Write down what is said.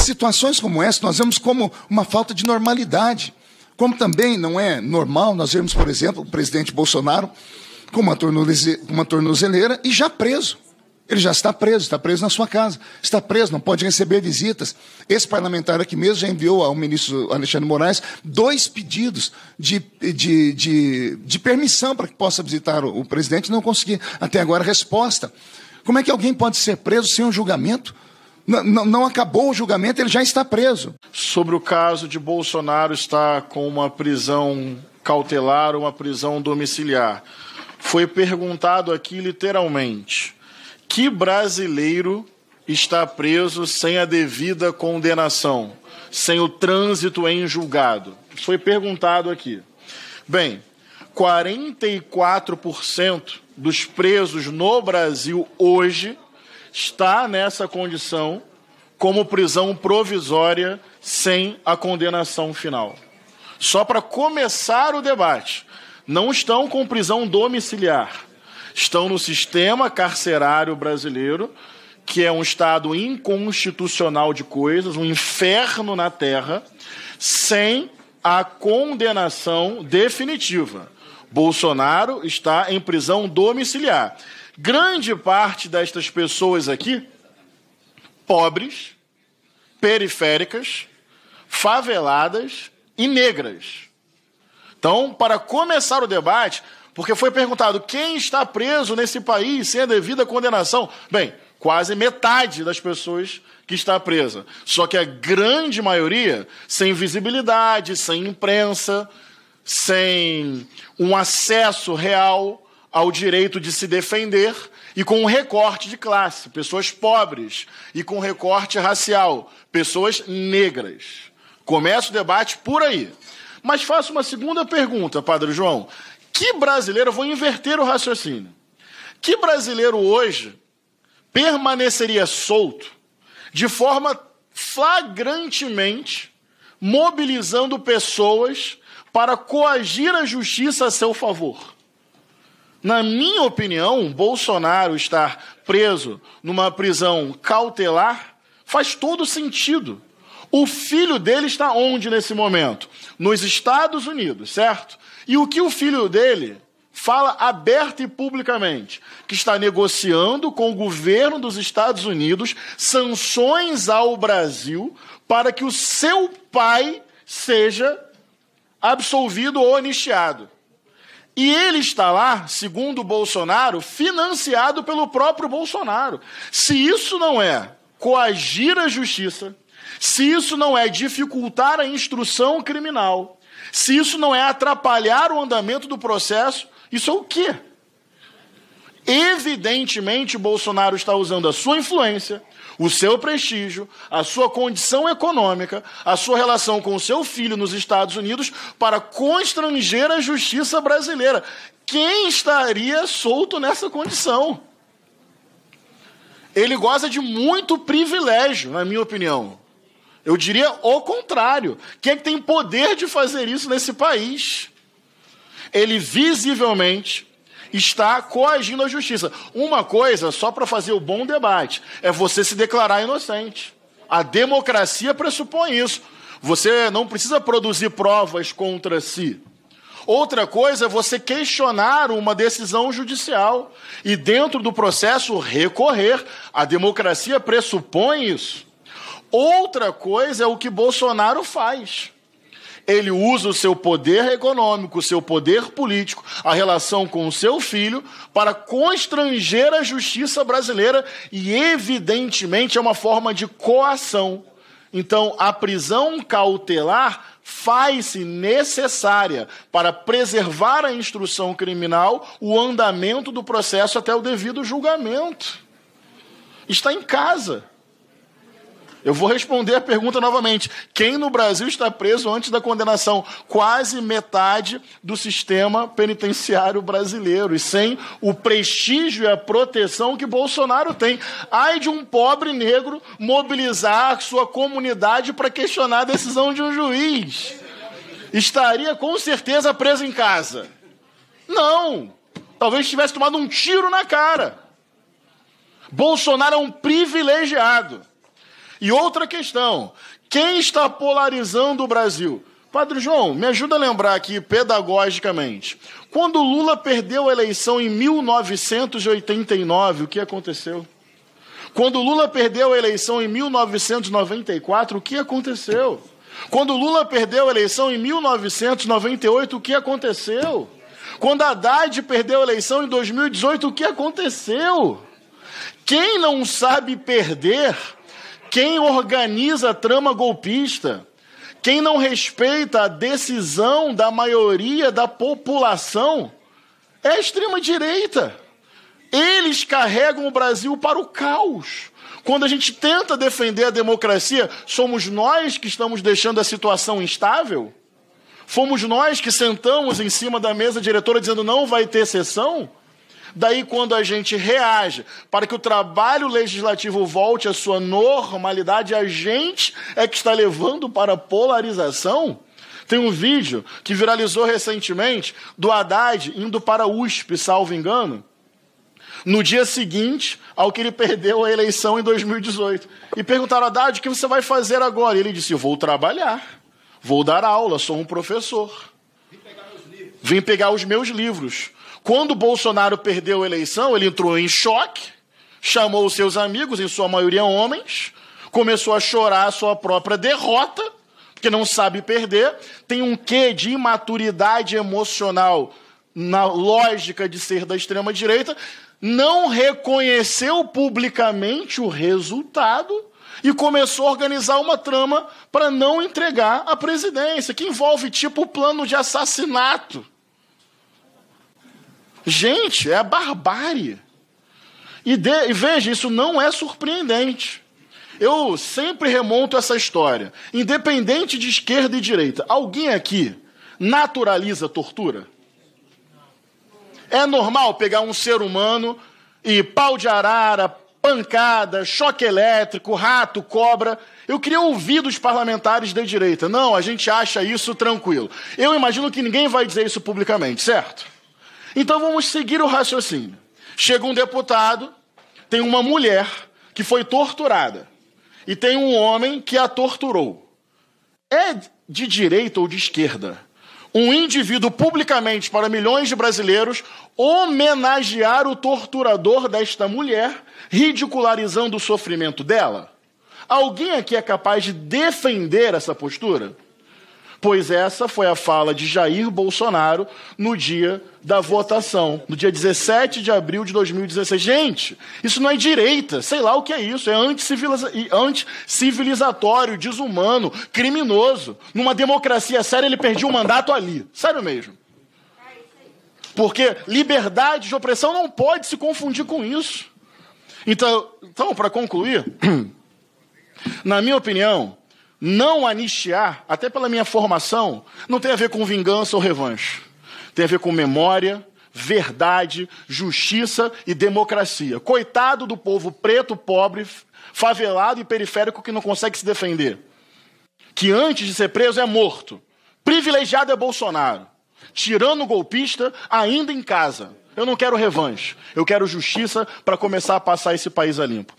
situações como essa nós vemos como uma falta de normalidade. Como também não é normal nós vemos, por exemplo, o presidente Bolsonaro com uma tornozeleira e já preso. Ele já está preso na sua casa, está preso, não pode receber visitas. Esse parlamentar aqui mesmo já enviou ao ministro Alexandre Moraes 2 pedidos de permissão para que possa visitar o presidente, não consegui até agora resposta. Como é que alguém pode ser preso sem um julgamento? Não acabou o julgamento, ele já está preso. Sobre o caso de Bolsonaro estar com uma prisão cautelar ou uma prisão domiciliar, foi perguntado aqui literalmente: que brasileiro está preso sem a devida condenação, sem o trânsito em julgado? Foi perguntado aqui. Bem, 44% dos presos no Brasil hoje está nessa condição como prisão provisória sem a condenação final. Só para começar o debate, não estão com prisão domiciliar. Estão no sistema carcerário brasileiro, que é um estado inconstitucional de coisas, um inferno na terra, sem a condenação definitiva. Bolsonaro está em prisão domiciliar. Grande parte destas pessoas aqui, pobres, periféricas, faveladas e negras. Então, para começar o debate, porque foi perguntado quem está preso nesse país sem a devida condenação. Bem, quase metade das pessoas que está presa. Só que a grande maioria sem visibilidade, sem imprensa, sem um acesso real ao direito de se defender e com um recorte de classe, pessoas pobres, e com recorte racial, pessoas negras. Começa o debate por aí. Mas faço uma segunda pergunta, Padre João. Que brasileiro, eu vou inverter o raciocínio, que brasileiro hoje permaneceria solto de forma flagrantemente mobilizando pessoas para coagir a justiça a seu favor? Na minha opinião, Bolsonaro estar preso numa prisão cautelar faz todo sentido. O filho dele está onde nesse momento? Nos Estados Unidos, certo? E o que o filho dele fala aberta e publicamente? Que está negociando com o governo dos Estados Unidos sanções ao Brasil para que o seu pai seja absolvido ou anistiado. E ele está lá, segundo o Bolsonaro, financiado pelo próprio Bolsonaro. Se isso não é coagir a justiça, se isso não é dificultar a instrução criminal, se isso não é atrapalhar o andamento do processo, isso é o quê? Evidentemente, Bolsonaro está usando a sua influência, o seu prestígio, a sua condição econômica, a sua relação com o seu filho nos Estados Unidos para constranger a justiça brasileira. Quem estaria solto nessa condição? Ele goza de muito privilégio, na minha opinião. Eu diria o contrário. Quem é que tem poder de fazer isso nesse país? Ele visivelmente está coagindo a justiça. Uma coisa, só para fazer o bom debate, é você se declarar inocente. A democracia pressupõe isso. Você não precisa produzir provas contra si. Outra coisa é você questionar uma decisão judicial e, dentro do processo, recorrer. A democracia pressupõe isso. Outra coisa é o que Bolsonaro faz. Ele usa o seu poder econômico, o seu poder político, a relação com o seu filho, para constranger a justiça brasileira e, evidentemente, é uma forma de coação. Então, a prisão cautelar faz-se necessária para preservar a instrução criminal, o andamento do processo até o devido julgamento. Está em casa. Eu vou responder a pergunta novamente. Quem no Brasil está preso antes da condenação? Quase metade do sistema penitenciário brasileiro. E sem o prestígio e a proteção que Bolsonaro tem. Ai de um pobre negro mobilizar sua comunidade para questionar a decisão de um juiz. Estaria com certeza preso em casa. Não. Talvez tivesse tomado um tiro na cara. Bolsonaro é um privilegiado. E outra questão, quem está polarizando o Brasil? Padre João, me ajuda a lembrar aqui pedagogicamente. Quando Lula perdeu a eleição em 1989, o que aconteceu? Quando Lula perdeu a eleição em 1994, o que aconteceu? Quando Lula perdeu a eleição em 1998, o que aconteceu? Quando Haddad perdeu a eleição em 2018, o que aconteceu? Quem não sabe perder, quem organiza a trama golpista, quem não respeita a decisão da maioria da população, é a extrema-direita. Eles carregam o Brasil para o caos. Quando a gente tenta defender a democracia, somos nós que estamos deixando a situação instável? Fomos nós que sentamos em cima da mesa diretora dizendo não vai ter sessão? Daí, quando a gente reage para que o trabalho legislativo volte à sua normalidade, a gente é que está levando para a polarização. Tem um vídeo que viralizou recentemente do Haddad indo para a USP, salvo engano, no dia seguinte ao que ele perdeu a eleição em 2018. E perguntaram, Haddad, o que você vai fazer agora? E ele disse, vou trabalhar, vou dar aula, sou um professor. Vim pegar os meus livros. Quando o Bolsonaro perdeu a eleição, ele entrou em choque, chamou os seus amigos, em sua maioria homens, começou a chorar a sua própria derrota, porque não sabe perder, tem um quê de imaturidade emocional na lógica de ser da extrema-direita, não reconheceu publicamente o resultado e começou a organizar uma trama para não entregar a presidência, que envolve tipo plano de assassinato. Gente, é a barbárie. E veja, isso não é surpreendente. Eu sempre remonto essa história. Independente de esquerda e direita, alguém aqui naturaliza tortura? É normal pegar um ser humano e pau de arara, pancada, choque elétrico, rato, cobra. Eu queria ouvir dos parlamentares da direita. Não, a gente acha isso tranquilo. Eu imagino que ninguém vai dizer isso publicamente, certo? Então vamos seguir o raciocínio. Chega um deputado, tem uma mulher que foi torturada e tem um homem que a torturou. É de direita ou de esquerda um indivíduo publicamente para milhões de brasileiros homenagear o torturador desta mulher, ridicularizando o sofrimento dela? Alguém aqui é capaz de defender essa postura? Pois essa foi a fala de Jair Bolsonaro no dia da votação, no dia 17 de abril de 2016. Gente, isso não é direita, sei lá o que é isso, é anticivilizatório, desumano, criminoso. Numa democracia séria, ele perdia o mandato ali, sério mesmo. Porque liberdade de opressão não pode se confundir com isso. Então para concluir, na minha opinião, não anistiar, até pela minha formação, não tem a ver com vingança ou revanche. Tem a ver com memória, verdade, justiça e democracia. Coitado do povo preto, pobre, favelado e periférico que não consegue se defender. Que antes de ser preso é morto. Privilegiado é Bolsonaro. Tirano golpista ainda em casa. Eu não quero revanche. Eu quero justiça para começar a passar esse país a limpo.